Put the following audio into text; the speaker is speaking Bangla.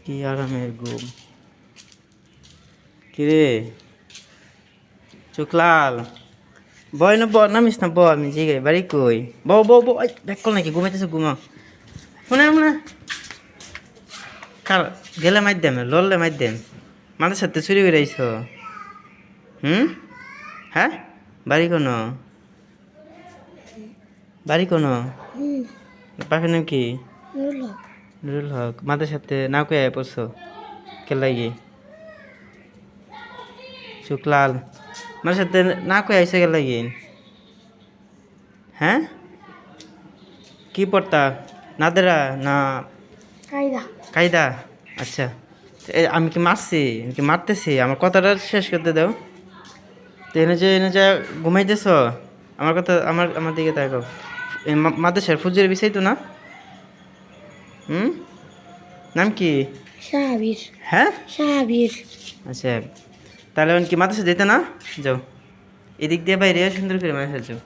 কি আরামের ঘুম। কিরে চোখলাল, বয় না নামিস না, আমি জিগাই বাড়ি কই। ব্যাক কল নাকি ঘুমাইতেছে, ঘুমা। শুনে শুনে কার গেলে মার দেম, লড়লে মার দেম। মাদের সাথে চুরি করে আইস। হ্যাঁ, বাড়ি কোনো, বাড়ি কোনো, বাপের নাম কি? নুরুল হক। মাদের সাথে নাও কে পড়ছো কে লাগি? শুক্লাল, মাদের সাথে না কয়ে আইসে কে লাগি? হ্যাঁ, কি পড়তা? নাদেরা না কায়দা? আচ্ছা, আমি কি মারছি? আমি কি মারতেছি? আমার কথাটা শেষ করতে দাও। তো এনে যে ঘুমাইতেছ, আমার কথা, আমার দিকে তাকাও। মাদ্রাসার ফুজুরের বিষয় তো না? নাম কি? সাহাবীর। হ্যাঁ, সাহাবীর। আচ্ছা, তাহলে কি মাদ্রাসা যেতে না? যাও, এদিক দিয়ে বাইরে সুন্দর করে মাদ্রাসা যাও।